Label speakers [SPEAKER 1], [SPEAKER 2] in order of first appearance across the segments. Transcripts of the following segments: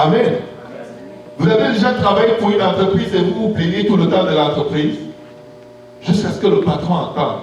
[SPEAKER 1] Amen. Vous avez déjà travaillé pour une entreprise et vous vous plaignez tout le temps de l'entreprise jusqu'à ce que le patron entende.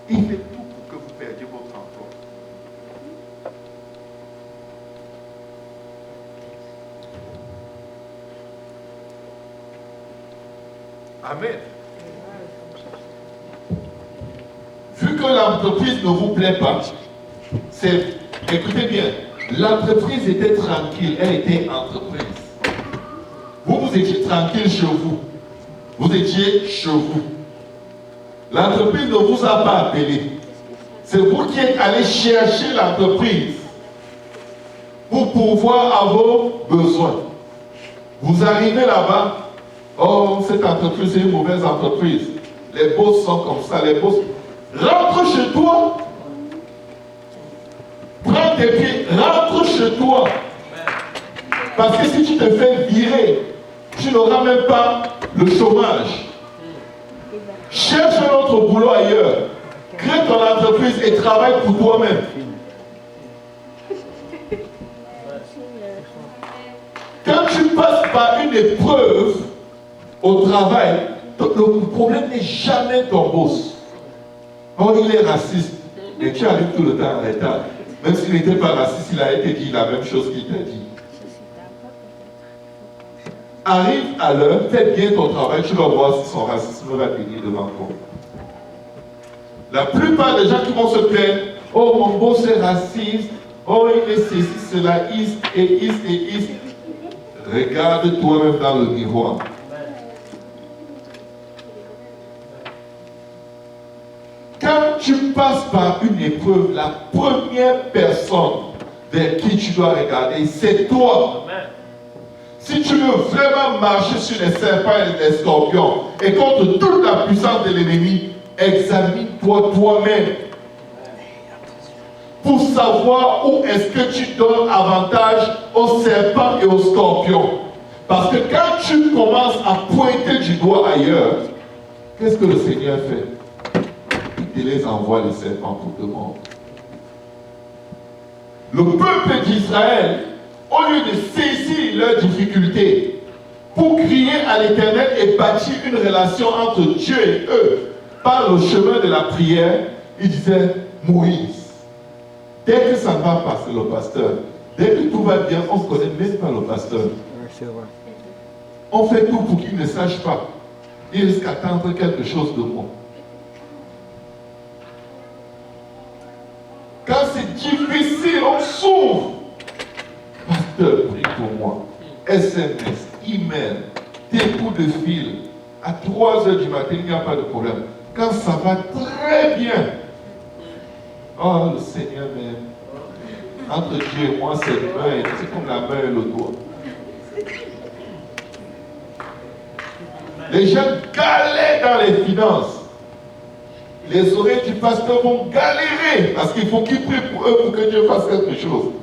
[SPEAKER 1] Il fait tout pour que vous perdiez votre emploi. Amen. Vu que l'entreprise ne vous plaît pas, écoutez bien, l'entreprise était tranquille, elle était entreprise. Vous étiez tranquille chez vous. Vous étiez chez vous. L'entreprise ne vous a pas appelé. C'est vous qui êtes allé chercher l'entreprise pour pourvoir à vos besoins. Vous arrivez là-bas, oh, cette entreprise est une mauvaise entreprise. Les boss sont comme ça, les boss. Rentre chez toi. Prends tes pieds, rentre chez toi. Parce que si tu te fais virer, tu n'auras même pas le chômage. Cherche un autre boulot ailleurs. Crée ton entreprise et travaille pour toi-même. Quand tu passes par une épreuve au travail, le problème n'est jamais ton boss. Oh, il est raciste. Et tu arrives tout le temps en retard. Même s'il n'était pas raciste, il a été dit la même chose qu'il t'a dit. Arrive à l'heure, fais bien ton travail, tu vas voir si son racisme va tenir devant toi. La plupart des gens qui vont se plaindre, oh mon boss est raciste, oh il est ceci, cela, is. Regarde toi-même dans le miroir. Quand tu passes par une épreuve, la première personne vers qui tu dois regarder, c'est toi. Si tu veux vraiment marcher sur les serpents et les scorpions et contre toute la puissance de l'ennemi, examine-toi toi-même pour savoir où est-ce que tu donnes avantage aux serpents et aux scorpions. Parce que quand tu commences à pointer du doigt ailleurs, qu'est-ce que le Seigneur fait? Il te les envoie les serpents pour te mordre. Le peuple d'Israël, au lieu de saisir leurs difficultés pour crier à l'Éternel et bâtir une relation entre Dieu et eux par le chemin de la prière, ils disaient Moïse. Dès que ça ne va pas, c'est le pasteur. Dès que tout va bien, on ne connaît même pas le pasteur. On fait tout pour qu'il ne sache pas. Il risque d'attendre quelque chose de moi. Quand c'est difficile, on s'ouvre. Pasteur, prie pour moi. SMS, email, des coups de fil. À 3 h du matin, il n'y a pas de problème. Quand ça va très bien, oh, le Seigneur m'aime. Entre Dieu et moi, c'est comme la main et le doigt. Les gens galèrent dans les finances. Les oreilles du pasteur vont galérer parce qu'il faut qu'il prie pour eux pour que Dieu fasse quelque chose.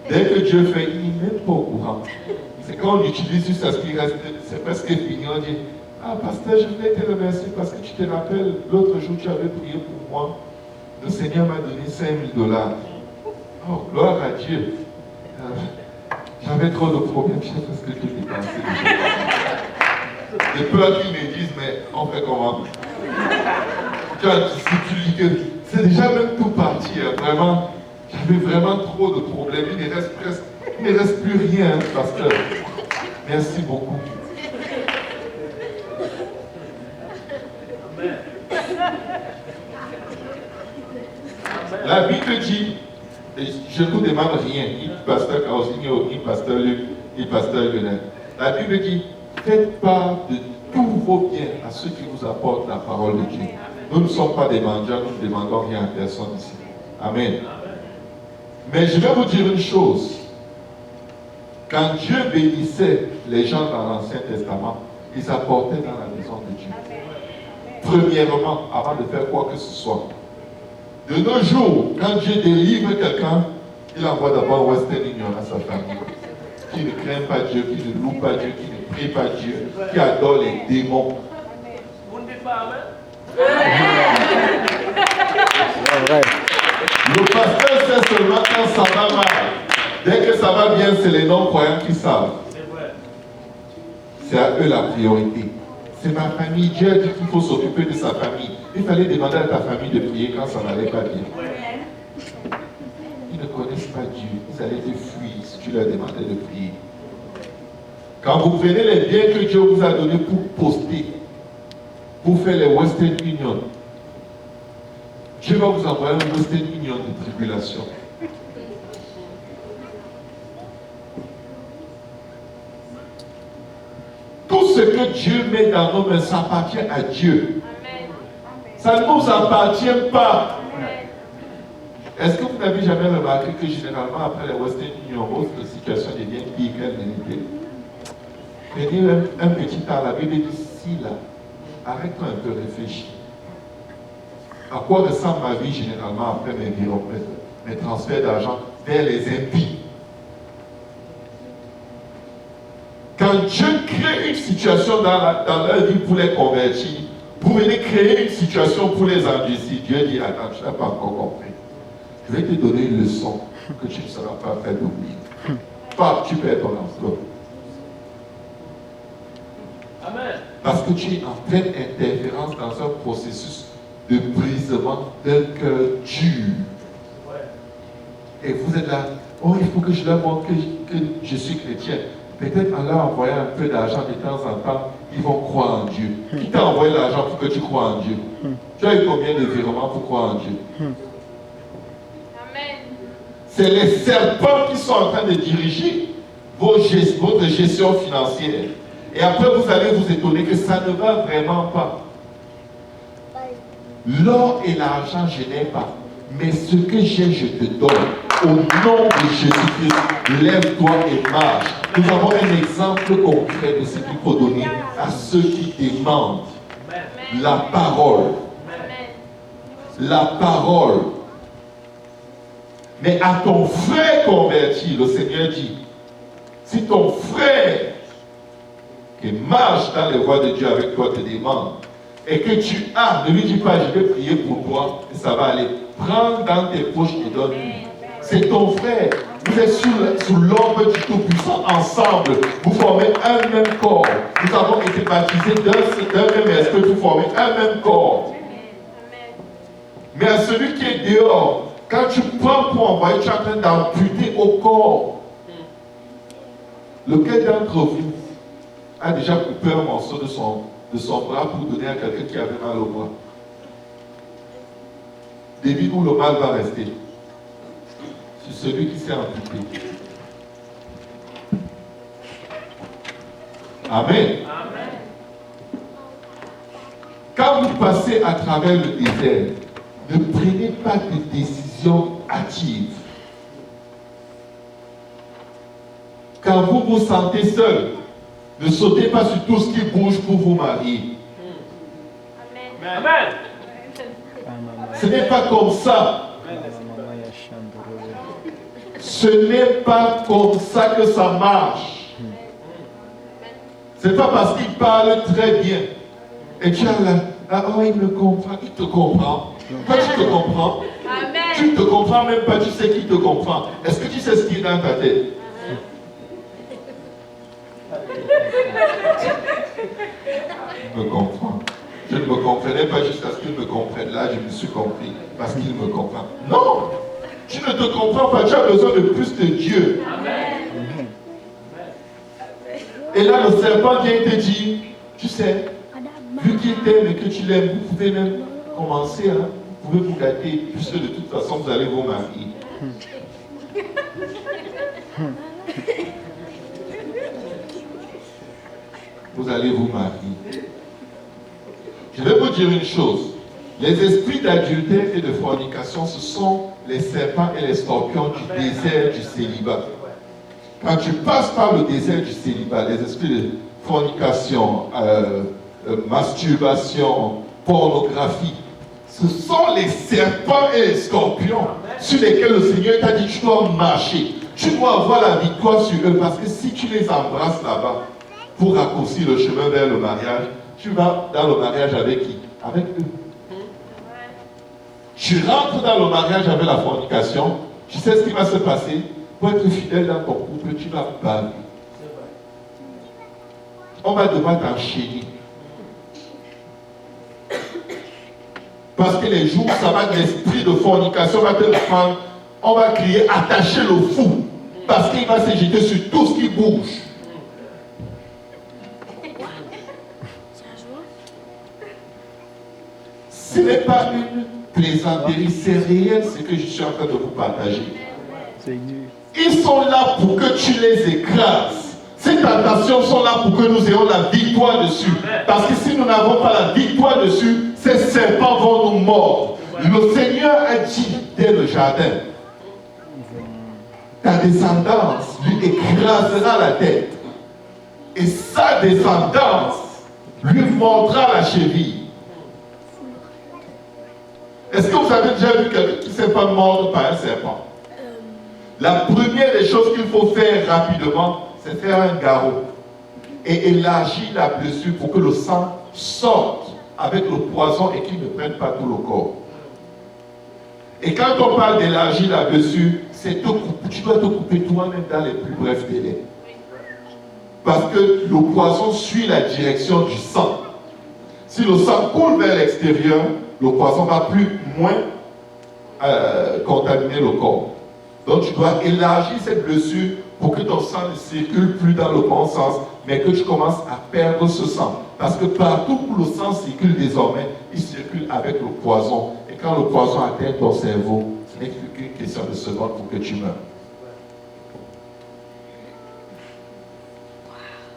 [SPEAKER 1] Dès que Dieu fait, il n'est même pas au courant. C'est quand on utilise juste ce qui reste, c'est presque fini. On dit, ah pasteur, je voulais te remercier parce que tu te rappelles, l'autre jour tu avais prié pour moi. Le Seigneur m'a donné $5,000. Oh, gloire à Dieu. J'avais trop de problèmes, je sais pas ce que tu dépensé. J'ai peur qu'ils me disent, mais on fait comment? Tu vois, si tu dis que c'est déjà même tout parti, hein, vraiment. J'avais vraiment trop de problèmes. Il ne reste plus rien, pasteur. Merci beaucoup. La Bible dit, et je ne vous demande rien, ni pasteur Carosigno, ni pasteur Luc, ni pasteur Lionel. La Bible dit, faites part de tous vos biens à ceux qui vous apportent la parole de Dieu. Nous ne sommes pas des mendiants, nous ne demandons rien à personne ici. Amen. Mais je vais vous dire une chose. Quand Dieu bénissait les gens dans l'Ancien Testament, ils apportaient dans la maison de Dieu. Premièrement, avant de faire quoi que ce soit. De nos jours, quand Dieu délivre quelqu'un, il envoie d'abord Western Union à sa famille. Qui ne craint pas Dieu, qui ne loue pas Dieu, qui ne prie pas Dieu, qui adore les démons. Vous ne dites pas amen? Le pasteur sait seulement quand ça va mal. Dès que ça va bien, c'est les non-croyants qui savent. C'est à eux la priorité. C'est ma famille. Dieu a dit qu'il faut s'occuper de sa famille. Il fallait demander à ta famille de prier quand ça n'allait pas bien. Ils ne connaissent pas Dieu. Ils allaient te fuir si tu leur demandais de prier. Quand vous prenez les biens que Dieu vous a donnés pour poster, pour faire les Western Union, Dieu va vous envoyer un Western Union de tribulation. Tout ce que Dieu met dans nos mains, ça appartient à Dieu. Ça ne nous appartient pas. Est-ce que vous n'avez jamais remarqué que généralement après les Western Union, votre situation devient pire qu'elle ne l'était? Prenez un petit temps, la Bible dit, si là, arrête-toi un peu, réfléchis. À quoi ressemble ma vie généralement après mes transferts d'argent vers les impies? Quand Dieu crée une situation dans leur vie pour les convertir, vous venez créer une situation pour les endurcir, Dieu dit, attends, tu n'as pas encore compris. Je vais te donner une leçon que tu ne seras pas fait d'oublier. Pas, tu perds ton emploi. Amen. Parce que tu es en pleine interférence dans un processus de brisement d'un cœur dur. Ouais. Et vous êtes là, oh, il faut que je leur montre que je suis chrétien. Peut-être en leur envoyant un peu d'argent de temps en temps, ils vont croire en Dieu. Qui t'a envoyé l'argent pour que tu crois en Dieu? Tu as eu combien de virements pour croire en Dieu? Amen. C'est les serpents qui sont en train de diriger votre gestion financière. Et après, vous allez vous étonner que ça ne va vraiment pas. L'or et l'argent, je n'ai pas. Mais ce que j'ai, je te donne. Au nom de Jésus-Christ, lève-toi et marche. Nous avons un exemple concret de ce qu'il faut donner à ceux qui demandent. La parole. La parole. Mais à ton frère converti, le Seigneur dit, si ton frère qui marche dans les voies de Dieu avec toi te demande, et que tu as, ne lui dis pas, je vais prier pour toi, et ça va aller. Prends dans tes poches et donne-lui. C'est ton frère. Vous êtes sous l'ombre du Tout-Puissant ensemble. Vous formez un même corps. Nous avons été baptisés d'un même esprit. Vous formez un même corps. Mais à celui qui est dehors, quand tu prends pour envoyer, tu es en train d'amputer au corps. Lequel d'entre vous a déjà coupé un morceau de son bras pour donner à quelqu'un qui avait mal au bras? Début où le mal va rester. C'est celui qui s'est amputé. Amen. Amen. Quand vous passez à travers le désert, ne prenez pas de décisions hâtives. Quand vous vous sentez seul, ne sautez pas sur tout ce qui bouge pour vous marier. Amen. Amen. Ce n'est pas comme ça. Ce n'est pas comme ça que ça marche. Ce n'est pas parce qu'il parle très bien. Et tu as là, ah, oh, il me comprend, il te comprend. Toi, tu te comprends. Amen. Tu ne te comprends même pas, tu sais qui te comprend. Est-ce que tu sais ce qui est dans ta tête? Il me comprend. Je ne me comprenais pas jusqu'à ce qu'il me comprenne. Là, je me suis compris parce qu'il me comprend. Non! Tu ne te comprends pas, tu as besoin de plus de Dieu. Amen. Et là, le serpent vient te dire, tu sais, vu qu'il t'aime et que tu l'aimes, vous pouvez même commencer, hein, vous pouvez vous gâter, puisque de toute façon, vous allez vous marier. Vous allez vous marier. Je vais vous dire une chose. Les esprits d'adultère et de fornication, ce sont les serpents et les scorpions du désert du célibat. Quand tu passes par le désert du célibat, les esprits de fornication, masturbation, pornographie, ce sont les serpents et les scorpions sur lesquels le Seigneur t'a dit tu dois marcher. Tu dois avoir la victoire sur eux parce que si tu les embrasses là-bas pour raccourcir le chemin vers le mariage, tu vas dans le mariage avec qui? Avec eux. Tu rentres dans le mariage avec la fornication, tu sais ce qui va se passer? Pour être fidèle dans ton couple, tu vas baver. On va devoir t'enchaîner. Parce que les jours, ça va, l'esprit de fornication va te prendre. On va crier, attacher le fou. Parce qu'il va se jeter sur tout ce qui bouge. Ce n'est pas une plaisanterie, c'est réel ce que je suis en train de vous partager. Ils sont là pour que tu les écrases. Ces tentations sont là pour que nous ayons la victoire dessus. Parce que si nous n'avons pas la victoire dessus, ces serpents vont nous mordre. Le Seigneur a dit dès le jardin, ta descendance lui écrasera la tête. Et sa descendance lui mordra la cheville. Est-ce que vous avez déjà vu quelqu'un qui ne s'est pas mordre par un serpent? La première des choses qu'il faut faire rapidement, c'est faire un garrot et élargir la blessure pour que le sang sorte avec le poison et qu'il ne prenne pas tout le corps. Et quand on parle d'élargir la blessure, c'est tu dois te couper toi-même dans les plus brefs délais. Parce que le poison suit la direction du sang. Si le sang coule vers l'extérieur, le poison va moins contaminer le corps. Donc tu dois élargir cette blessure pour que ton sang ne circule plus dans le bon sens, mais que tu commences à perdre ce sang. Parce que partout où le sang circule désormais, il circule avec le poison. Et quand le poison atteint ton cerveau, ce n'est qu'une question de secondes pour que tu meurs.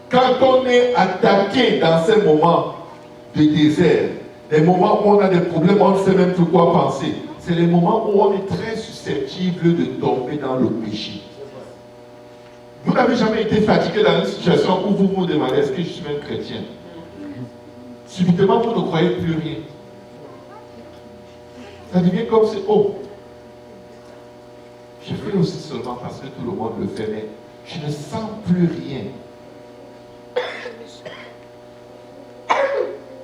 [SPEAKER 1] Quand on est attaqué dans ces moments de désert, les moments où on a des problèmes, on ne sait même plus quoi penser, c'est les moments où on est très susceptible de tomber dans le péché. Vous n'avez jamais été fatigué dans une situation où vous vous demandez est-ce que je suis même chrétien? Subitement, vous ne croyez plus rien. Ça devient comme c'est je fais aussi seulement parce que tout le monde le fait, mais je ne sens plus rien.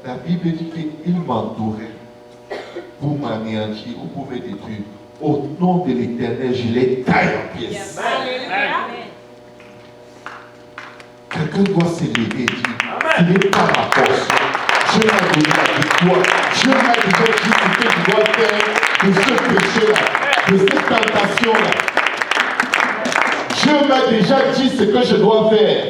[SPEAKER 1] La Bible dit qu'il m'entourait pour m'anéantir ou pour me détruire. Au nom de l'Éternel, je les taille en pièces. Quelqu'un doit se lever et dire, ce n'est pas ma force. Dieu m'a donné la victoire. Dieu m'a déjà dit ce que je dois faire de ce péché-là, de cette tentation-là. Dieu m'a déjà dit ce que je dois faire.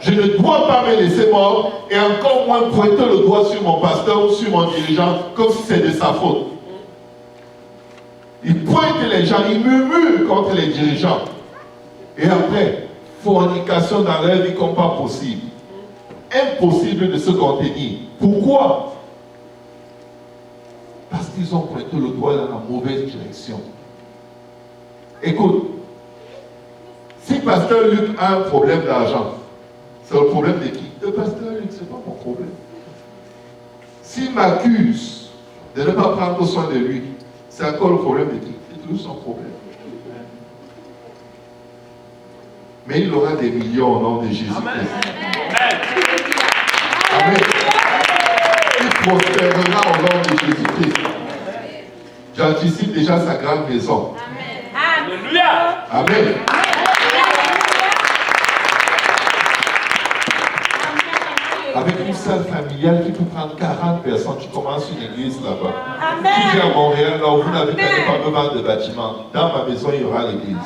[SPEAKER 1] Je ne dois pas me laisser mort et encore moins pointer le doigt sur mon pasteur ou sur mon dirigeant comme si c'est de sa faute. Il pointe les gens, il murmure contre les dirigeants. Et après, fornication dans leur vie comme pas possible. Impossible de se contenir. Pourquoi? Parce qu'ils ont pointé le doigt dans la mauvaise direction. Écoute, si pasteur Luc a un problème d'argent, c'est le problème de qui? Le pasteur Luc, ce n'est pas mon problème. S'il m'accuse de ne pas prendre soin de lui, c'est encore le problème de qui? C'est toujours son problème. Mais il aura des millions au nom de Jésus-Christ. Amen. Amen. Il prospérera au nom de Jésus-Christ. J'anticipe déjà sa grande maison. Amen. Alléluia. Amen. Avec une salle familiale qui peut prendre 40 personnes, tu commences une église là-bas. Tu viens à Montréal, là où vous n'avez pas de fameux vente de bâtiments. Dans ma maison, il y aura l'église.